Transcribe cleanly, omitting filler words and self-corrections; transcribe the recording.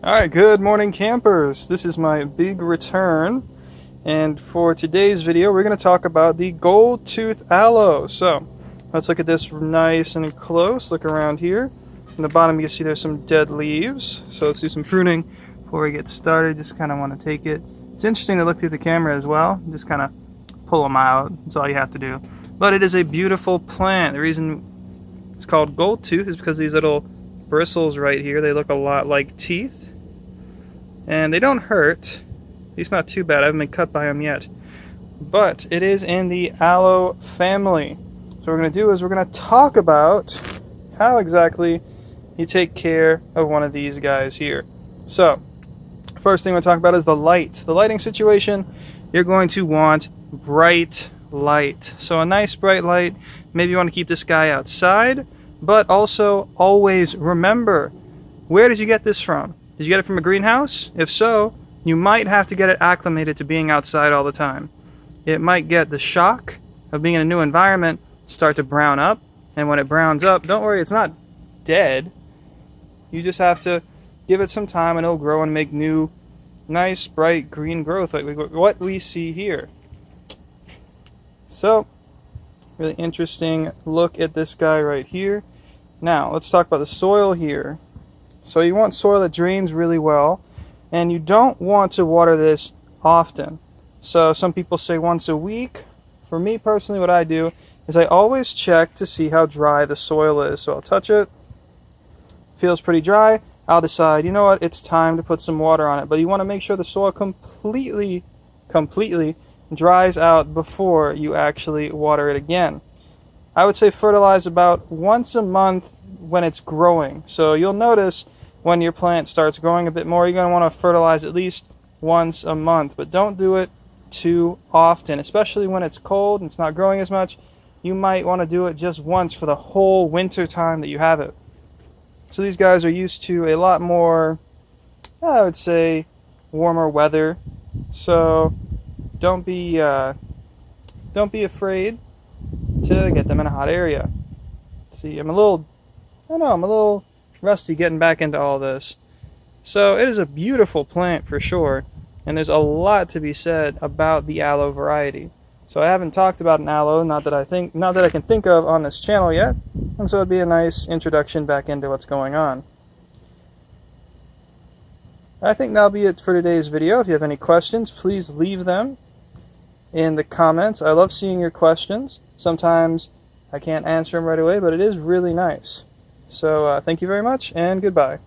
Alright, good morning campers. This is my big return, and for today's video we're going to talk about the gold tooth aloe. So let's look at this nice and close. Look around here. In the bottom you can see there's some dead leaves. So let's do some pruning before we get started. Just kind of want to take it. It's interesting to look through the camera as well. Just kind of pull them out. That's all you have to do. But it is a beautiful plant. The reason it's called gold tooth is because these little bristles right here, they look a lot like teeth. And they don't hurt. At least not too bad. I haven't been cut by them yet. But it is in the aloe family. So what we're going to do is we're going to talk about how exactly you take care of one of these guys here. So, first thing we're going to talk about is the light. The lighting situation, you're going to want bright light. So a nice bright light. Maybe you want to keep this guy outside, but also always remember, where did you get this from? Did you get it from a greenhouse? If so, you might have to get it acclimated to being outside all the time. It might get the shock of being in a new environment, start to brown up, and when it browns up, don't worry, it's not dead. You just have to give it some time and it'll grow and make new, nice, bright green growth like what we see here. So, really interesting look at this guy right here. Now, let's talk about the soil here. So you want soil that drains really well, and you don't want to water this often. So some people say once a week. For me personally, what I do is I always check to see how dry the soil is. So I'll touch it. Feels pretty dry. I'll decide, you know what, it's time to put some water on it. But you want to make sure the soil completely dries out before you actually water it again. I would say fertilize about once a month when it's growing. So you'll notice when your plant starts growing a bit more, you're going to want to fertilize at least once a month. But don't do it too often, especially when it's cold and it's not growing as much. You might want to do it just once for the whole winter time that you have it. So these guys are used to a lot more, I would say, warmer weather. So don't be afraid to get them in a hot area. See, I'm a little rusty getting back into all this. So it is a beautiful plant for sure, and there's a lot to be said about the aloe variety. So I haven't talked about an aloe, not that I can think of on this channel yet, and so it'd be a nice introduction back into what's going on. I think that'll be it for today's video. If you have any questions, please leave them in the comments. I love seeing your questions. Sometimes I can't answer them right away, but it is really nice. So thank you very much, and goodbye.